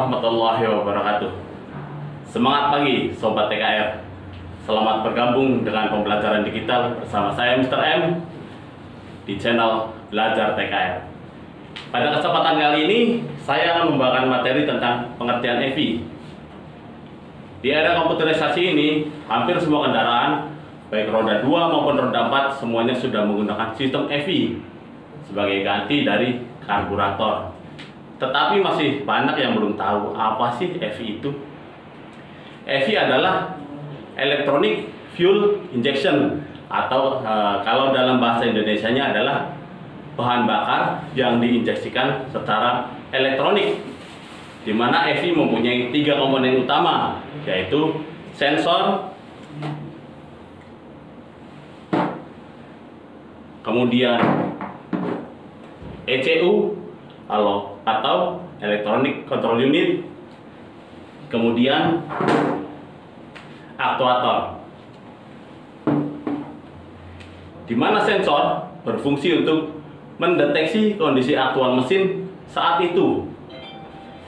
warahmatullahi wabarakatuh. Semangat pagi Sobat TKR. Selamat bergabung dengan pembelajaran digital bersama saya Mr. M di channel Belajar TKR. Pada kesempatan kali ini saya akan membawakan materi tentang pengertian EV. Di era komputerisasi ini, hampir semua kendaraan baik roda 2 maupun roda 4 semuanya sudah menggunakan sistem EV sebagai ganti dari karburator. Tetapi masih banyak yang belum tahu apa sih EV itu. EV adalah Electronic Fuel Injection atau kalau dalam bahasa Indonesianya adalah bahan bakar yang diinjeksikan secara elektronik, di mana EV mempunyai 3 komponen utama, yaitu sensor, kemudian ECU atau Electronic Control Unit, kemudian aktuator. Di mana sensor berfungsi untuk mendeteksi kondisi aktual mesin saat itu,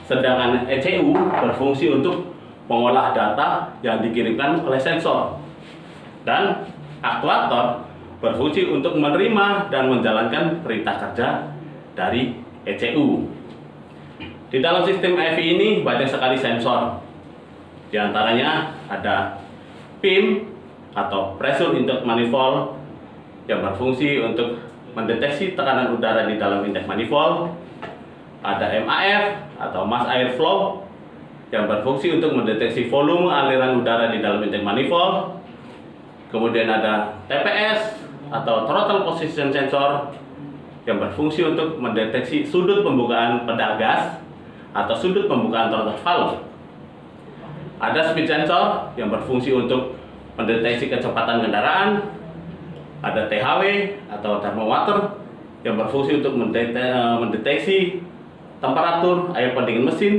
sedangkan ECU berfungsi untuk mengolah data yang dikirimkan oleh sensor, dan aktuator berfungsi untuk menerima dan menjalankan perintah kerja dari ECU. Di dalam sistem EV ini banyak sekali sensor. Di antaranya ada PIM atau Pressure Intake Manifold yang berfungsi untuk mendeteksi tekanan udara di dalam intake manifold. Ada MAF atau Mass Air Flow yang berfungsi untuk mendeteksi volume aliran udara di dalam intake manifold. Kemudian ada TPS atau Throttle Position Sensor yang berfungsi untuk mendeteksi sudut pembukaan pedal gas atau sudut pembukaan throttle valve. Ada Speed Sensor yang berfungsi untuk mendeteksi kecepatan kendaraan. Ada THW atau Thermowater yang berfungsi untuk mendeteksi temperatur air pendingin mesin.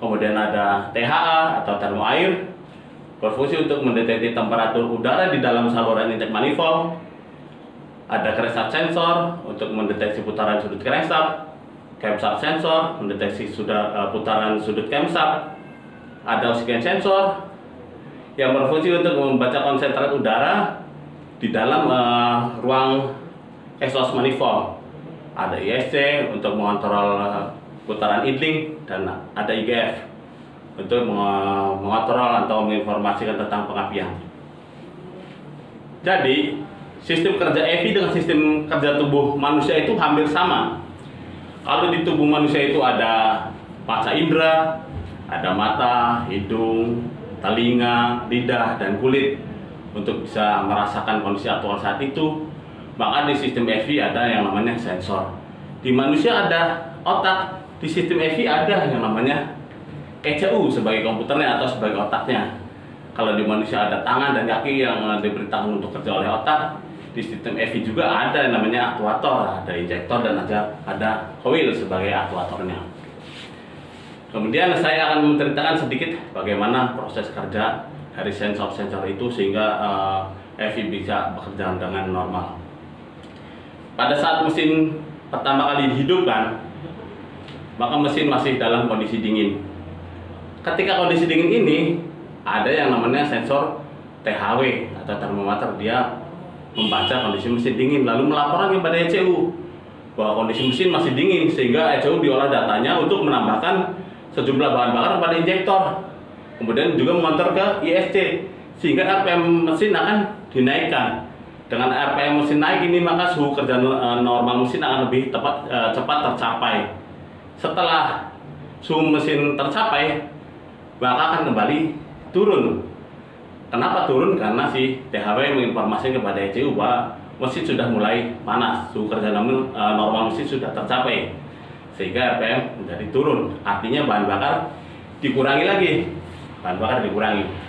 Kemudian ada THA atau Thermo Air, berfungsi untuk mendeteksi temperatur udara di dalam saluran intake manifold. Ada Crankshaft Sensor untuk mendeteksi putaran sudut crankshaft. Camshaft Sensor mendeteksi putaran sudut camshaft. Ada Oxygen Sensor yang berfungsi untuk membaca konsentrat udara di dalam ruang exhaust manifold. Ada ISC untuk mengontrol putaran idling, dan ada IGF untuk mengontrol atau menginformasikan tentang pengapian. Jadi sistem kerja EV dengan sistem kerja tubuh manusia itu hampir sama. Kalau di tubuh manusia itu ada panca indera, ada mata, hidung, telinga, lidah, dan kulit untuk bisa merasakan kondisi aktual saat itu. Maka di sistem EV ada yang namanya sensor. Di manusia ada otak, di sistem EV ada yang namanya ECU sebagai komputernya atau sebagai otaknya. Kalau di manusia ada tangan dan kaki yang diperintahkan untuk kerja oleh otak, di sistem EV juga ada yang namanya aktuator, ada injektor dan ada coil sebagai aktuatornya. Kemudian saya akan menceritakan sedikit bagaimana proses kerja dari sensor-sensor itu sehingga EV bisa bekerja dengan normal. Pada saat mesin pertama kali dihidupkan, maka mesin masih dalam kondisi dingin. Ketika kondisi dingin ini, ada yang namanya sensor THW atau termometer. Dia membaca kondisi mesin dingin lalu melaporkan kepada ECU bahwa kondisi mesin masih dingin, sehingga ECU diolah datanya untuk menambahkan sejumlah bahan bakar pada injektor. Kemudian juga mengontrol ke ISC sehingga RPM mesin akan dinaikkan. Dengan RPM mesin naik ini, maka suhu kerja normal mesin akan lebih cepat tercapai. Setelah suhu mesin tercapai, maka akan kembali turun. Kenapa turun? Karena si THW menginformasikan kepada ECU bahwa mesin sudah mulai panas, suhu kerja normal mesin sudah tercapai, sehingga RPM menjadi turun. Artinya bahan bakar dikurangi lagi, bahan bakar dikurangi.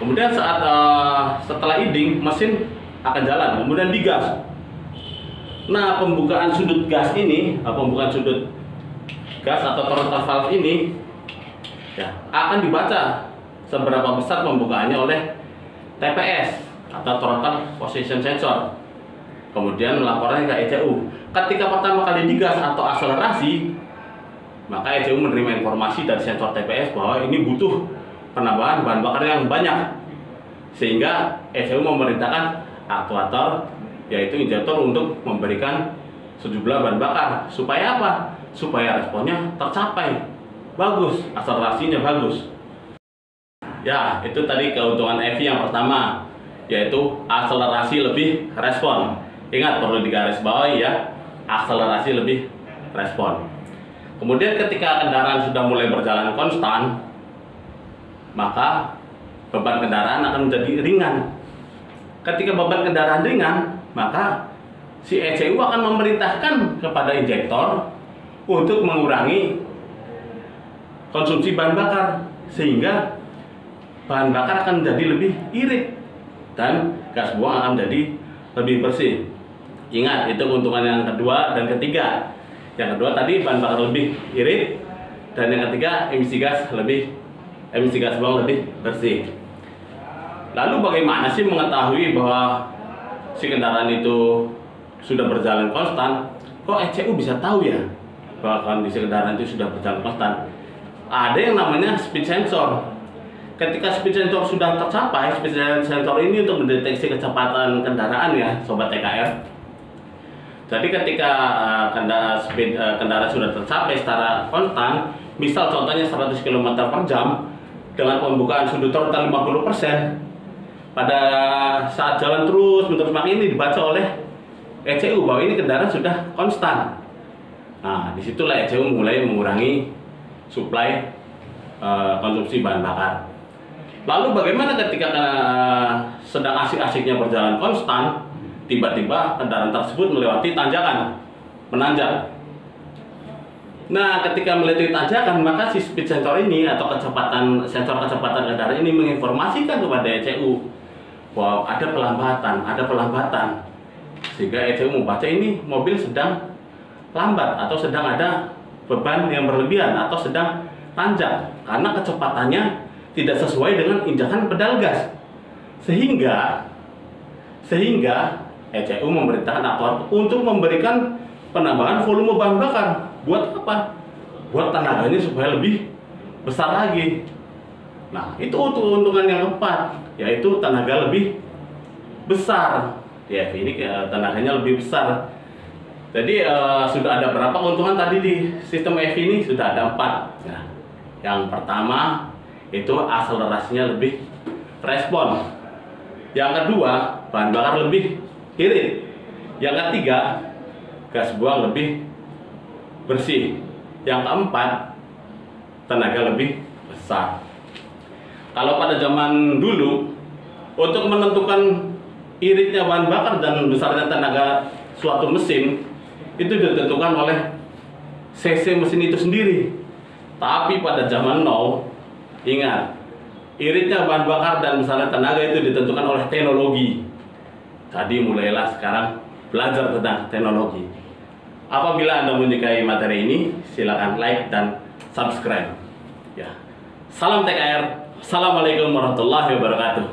Kemudian saat setelah idling, mesin akan jalan, kemudian digas. Nah, pembukaan sudut gas ini, pembukaan sudut gas atau throttle valve ini ya, akan dibaca seberapa besar pembukaannya oleh TPS atau Throttle Position Sensor. Kemudian melaporkan ke ECU. Ketika pertama kali digas atau akselerasi, maka ECU menerima informasi dari sensor TPS bahwa ini butuh penambahan bahan bakar yang banyak, sehingga ECU memerintahkan aktuator yaitu injektor untuk memberikan sejumlah bahan bakar. Supaya apa? Supaya responnya tercapai bagus, akselerasinya bagus. Ya, itu tadi keuntungan EV yang pertama, yaitu akselerasi lebih respon. Ingat, perlu digarisbawahi ya, akselerasi lebih respon. Kemudian ketika kendaraan sudah mulai berjalan konstan, maka beban kendaraan akan menjadi ringan. Ketika beban kendaraan ringan, maka si ECU akan memerintahkan kepada injektor untuk mengurangi konsumsi bahan bakar, sehingga bahan bakar akan menjadi lebih irit dan gas buang akan menjadi lebih bersih. Ingat, itu keuntungan yang kedua dan ketiga. Yang kedua tadi bahan bakar lebih irit, dan yang ketiga emisi gas buang lebih bersih. Lalu bagaimana sih mengetahui bahwa si kendaraan itu sudah berjalan konstan? Kok ECU bisa tahu ya bahwa kondisi kendaraan itu sudah berjalan konstan? Ada yang namanya speed sensor. Ketika speed sensor sudah tercapai, speed sensor ini untuk mendeteksi kecepatan kendaraan ya, sobat TKR. Jadi ketika kendaraan sudah tercapai secara konstan, misal contohnya 100 km per jam dengan pembukaan sudut total 50%, pada saat jalan terus ini dibaca oleh ECU bahwa ini kendaraan sudah konstan. Nah, disitulah ECU mulai mengurangi suplai konsumsi bahan bakar. Lalu bagaimana ketika sedang asik-asiknya berjalan konstan, tiba-tiba kendaraan tersebut melewati tanjakan, menanjak. Nah, ketika melewati tanjakan, maka si speed sensor ini atau sensor kecepatan kendaraan ini menginformasikan kepada ECU bahwa ada pelambatan, sehingga ECU membaca ini mobil sedang lambat atau sedang ada beban yang berlebihan atau sedang tanjak karena kecepatannya tidak sesuai dengan injakan pedal gas, sehingga ECU memerintahkan aktuator untuk memberikan penambahan volume bahan bakar. Buat apa? Buat tenaganya supaya lebih besar lagi. Nah, itu keuntungan yang keempat, yaitu tenaga lebih besar. Ya, ini tenaganya lebih besar. Jadi sudah ada berapa keuntungan tadi di sistem EV ini? Sudah ada 4. Nah, yang pertama itu akselerasinya lebih respon. Yang kedua, bahan bakar lebih irit. Yang ketiga, gas buang lebih bersih. Yang keempat, tenaga lebih besar. Kalau pada zaman dulu, untuk menentukan iritnya bahan bakar dan besarnya tenaga suatu mesin, itu ditentukan oleh cc mesin itu sendiri. Tapi pada zaman now, ingat, iritnya bahan bakar dan besarnya tenaga itu ditentukan oleh teknologi. Jadi mulailah sekarang belajar tentang teknologi. Apabila Anda menyukai materi ini, silakan like dan subscribe. Ya. Salam TKR. Assalamualaikum warahmatullahi wabarakatuh.